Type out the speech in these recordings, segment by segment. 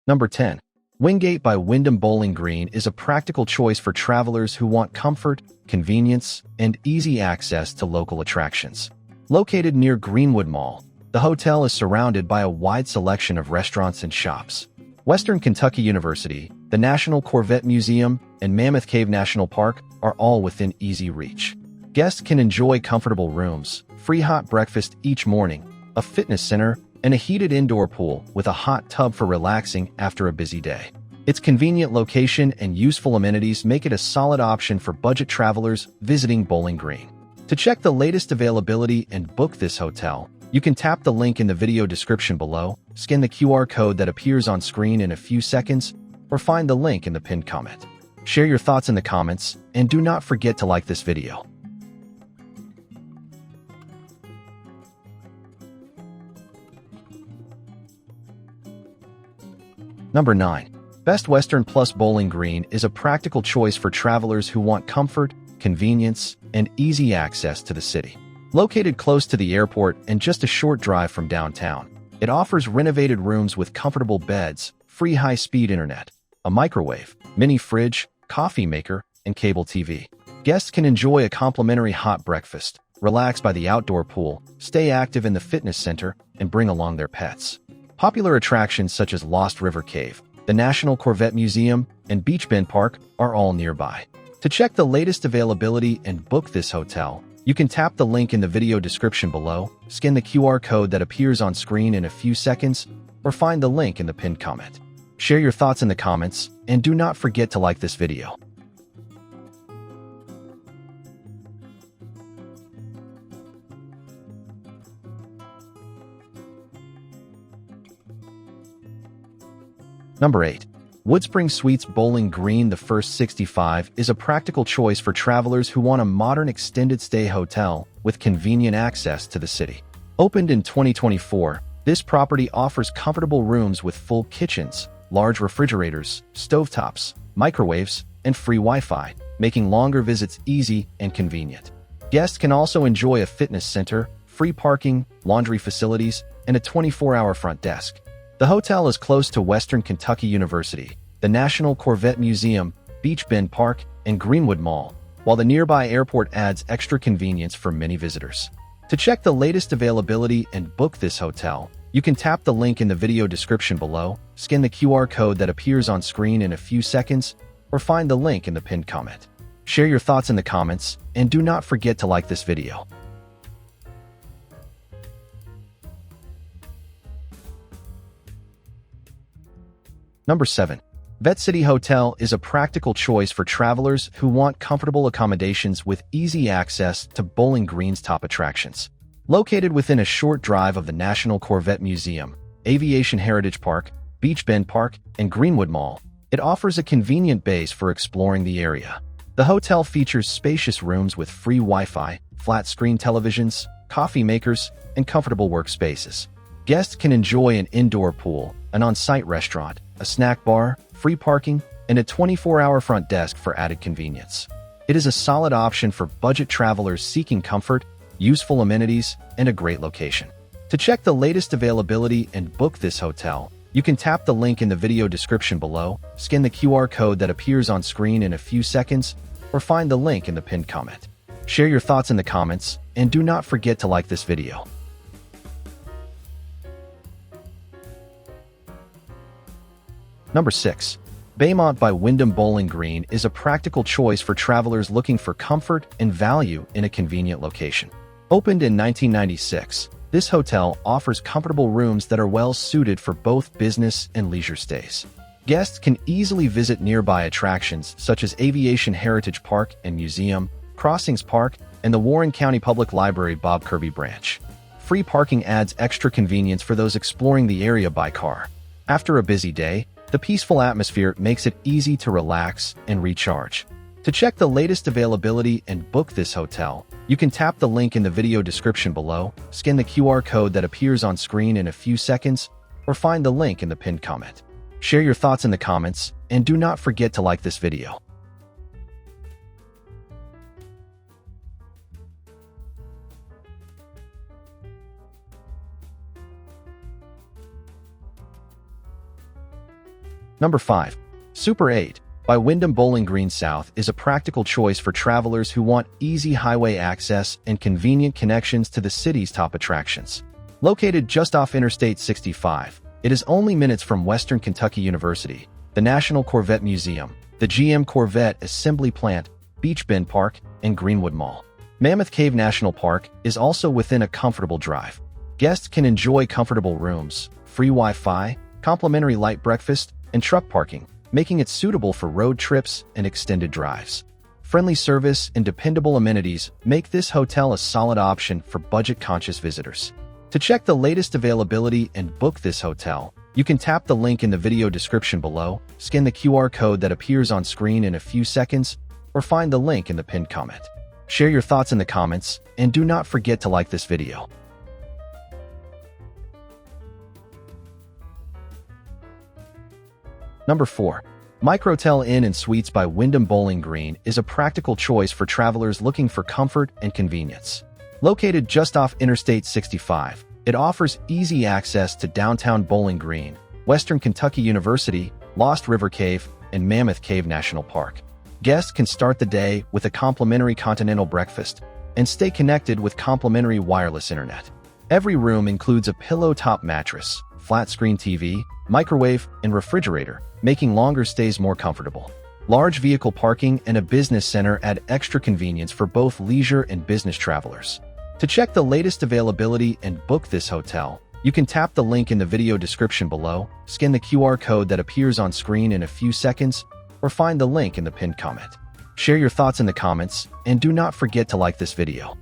Number 10. Wingate by Wyndham Bowling Green is a practical choice for travelers who want comfort, convenience, and easy access to local attractions. Located near Greenwood Mall, the hotel is surrounded by a wide selection of restaurants and shops. Western Kentucky University, the National Corvette Museum, and Mammoth Cave National Park are all within easy reach. Guests can enjoy comfortable rooms, free hot breakfast each morning, a fitness center, and a heated indoor pool with a hot tub for relaxing after a busy day. Its convenient location and useful amenities make it a solid option for budget travelers visiting Bowling Green. To check the latest availability and book this hotel, you can tap the link in the video description below, scan the QR code that appears on screen in a few seconds, or find the link in the pinned comment. Share your thoughts in the comments, and do not forget to like this video. Number 9. Best Western Plus Bowling Green is a practical choice for travelers who want comfort, convenience, and easy access to the city. Located close to the airport and just a short drive from downtown, it offers renovated rooms with comfortable beds, free high-speed internet, a microwave, mini fridge, coffee maker, and cable TV. Guests can enjoy a complimentary hot breakfast, relax by the outdoor pool, stay active in the fitness center, and bring along their pets. Popular attractions such as Lost River Cave, the National Corvette Museum, and Beach Bend Park are all nearby. To check the latest availability and book this hotel, you can tap the link in the video description below, scan the QR code that appears on screen in a few seconds, or find the link in the pinned comment. Share your thoughts in the comments, and do not forget to like this video. Number 8. Woodspring Suites Bowling Green. The First 65 is a practical choice for travelers who want a modern extended stay hotel with convenient access to the city. Opened in 2024, this property offers comfortable rooms with full kitchens, large refrigerators, stovetops, microwaves, and free Wi-Fi, making longer visits easy and convenient. Guests can also enjoy a fitness center, free parking, laundry facilities, and a 24-hour front desk. The hotel is close to Western Kentucky University, the National Corvette Museum, Beach Bend Park, and Greenwood Mall, while the nearby airport adds extra convenience for many visitors. To check the latest availability and book this hotel, you can tap the link in the video description below, scan the QR code that appears on screen in a few seconds, or find the link in the pinned comment. Share your thoughts in the comments, and do not forget to like this video. Number 7. Vet City Hotel is a practical choice for travelers who want comfortable accommodations with easy access to Bowling Green's top attractions. Located within a short drive of the National Corvette Museum, Aviation Heritage Park, Beach Bend Park, and Greenwood Mall, it offers a convenient base for exploring the area. The hotel features spacious rooms with free Wi-Fi, flat-screen televisions, coffee makers, and comfortable workspaces. Guests can enjoy an indoor pool, an on-site restaurant, a snack bar, free parking, and a 24-hour front desk for added convenience. It is a solid option for budget travelers seeking comfort, useful amenities, and a great location. To check the latest availability and book this hotel, you can tap the link in the video description below, scan the QR code that appears on screen in a few seconds, or find the link in the pinned comment. Share your thoughts in the comments, and do not forget to like this video. Number 6. Baymont by Wyndham Bowling Green is a practical choice for travelers looking for comfort and value in a convenient location. Opened in 1996, this hotel offers comfortable rooms that are well suited for both business and leisure stays. Guests can easily visit nearby attractions such as Aviation Heritage Park and Museum, Crossings Park, and the Warren County Public Library Bob Kirby Branch. Free parking adds extra convenience for those exploring the area by car. After a busy day, the peaceful atmosphere makes it easy to relax and recharge. To check the latest availability and book this hotel, you can tap the link in the video description below, scan the QR code that appears on screen in a few seconds, or find the link in the pinned comment. Share your thoughts in the comments, and do not forget to like this video. Number 5. Super 8 by Wyndham Bowling Green South is a practical choice for travelers who want easy highway access and convenient connections to the city's top attractions. Located just off Interstate 65, it is only minutes from Western Kentucky University, the National Corvette Museum, the GM Corvette Assembly Plant, Beach Bend Park, and Greenwood Mall. Mammoth Cave National Park is also within a comfortable drive. Guests can enjoy comfortable rooms, free Wi-Fi, complimentary light breakfast, and truck parking, making it suitable for road trips and extended drives. Friendly service and dependable amenities make this hotel a solid option for budget-conscious visitors. To check the latest availability and book this hotel, you can tap the link in the video description below, scan the QR code that appears on screen in a few seconds, or find the link in the pinned comment. Share your thoughts in the comments, and do not forget to like this video. Number 4. Microtel Inn & Suites by Wyndham Bowling Green is a practical choice for travelers looking for comfort and convenience. Located just off Interstate 65, it offers easy access to downtown Bowling Green, Western Kentucky University, Lost River Cave, and Mammoth Cave National Park. Guests can start the day with a complimentary continental breakfast and stay connected with complimentary wireless internet. Every room includes a pillow-top mattress, flat-screen TV, microwave, and refrigerator, making longer stays more comfortable. Large vehicle parking and a business center add extra convenience for both leisure and business travelers. To check the latest availability and book this hotel, you can tap the link in the video description below, scan the QR code that appears on screen in a few seconds, or find the link in the pinned comment. Share your thoughts in the comments, and do not forget to like this video.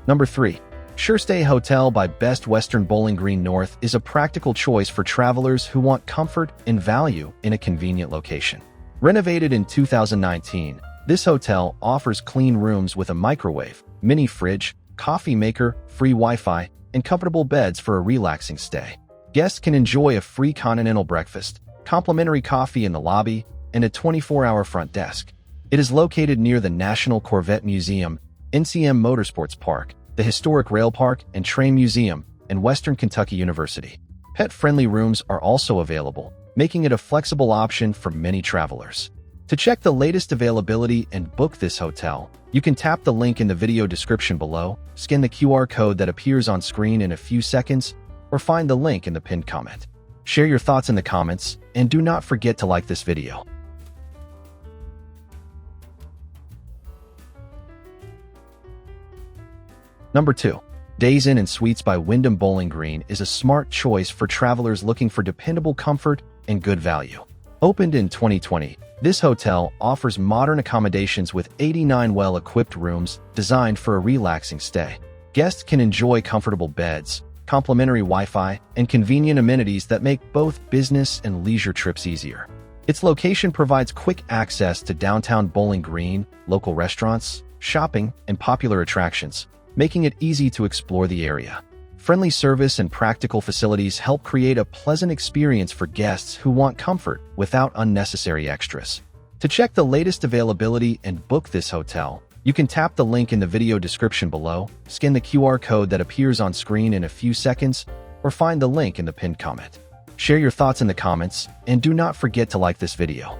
Number 3. SureStay Hotel by Best Western Bowling Green North is a practical choice for travelers who want comfort and value in a convenient location. Renovated in 2019, this hotel offers clean rooms with a microwave, mini fridge, coffee maker, free Wi-Fi, and comfortable beds for a relaxing stay. Guests can enjoy a free continental breakfast, complimentary coffee in the lobby, and a 24-hour front desk. It is located near the National Corvette Museum, NCM Motorsports Park, the Historic Rail Park and Train Museum, and Western Kentucky University. Pet-friendly rooms are also available, making it a flexible option for many travelers. To check the latest availability and book this hotel, you can tap the link in the video description below, scan the QR code that appears on screen in a few seconds, or find the link in the pinned comment. Share your thoughts in the comments, and do not forget to like this video. Number 2. Days Inn & Suites by Wyndham Bowling Green is a smart choice for travelers looking for dependable comfort and good value. Opened in 2020, this hotel offers modern accommodations with 89 well-equipped rooms designed for a relaxing stay. Guests can enjoy comfortable beds, complimentary Wi-Fi, and convenient amenities that make both business and leisure trips easier. Its location provides quick access to downtown Bowling Green, local restaurants, shopping, and popular attractions, making it easy to explore the area. Friendly service and practical facilities help create a pleasant experience for guests who want comfort without unnecessary extras. To check the latest availability and book this hotel, you can tap the link in the video description below, scan the QR code that appears on screen in a few seconds, or find the link in the pinned comment. Share your thoughts in the comments, and do not forget to like this video.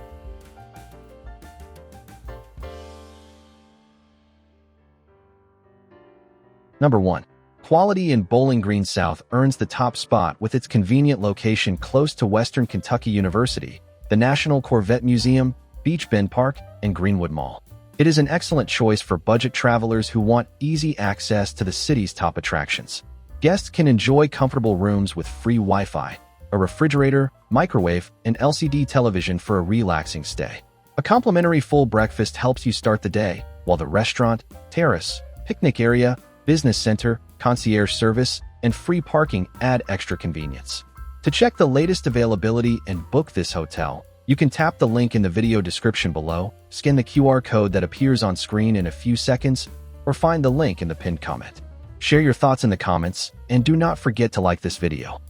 Number 1. Quality Inn Bowling Green South earns the top spot with its convenient location close to Western Kentucky University, the National Corvette Museum, Beach Bend Park, and Greenwood Mall. It is an excellent choice for budget travelers who want easy access to the city's top attractions. Guests can enjoy comfortable rooms with free Wi-Fi, a refrigerator, microwave, and LCD television for a relaxing stay. A complimentary full breakfast helps you start the day, while the restaurant, terrace, picnic area, business center, concierge service, and free parking add extra convenience. To check the latest availability and book this hotel, you can tap the link in the video description below, scan the QR code that appears on screen in a few seconds, or find the link in the pinned comment. Share your thoughts in the comments, and do not forget to like this video.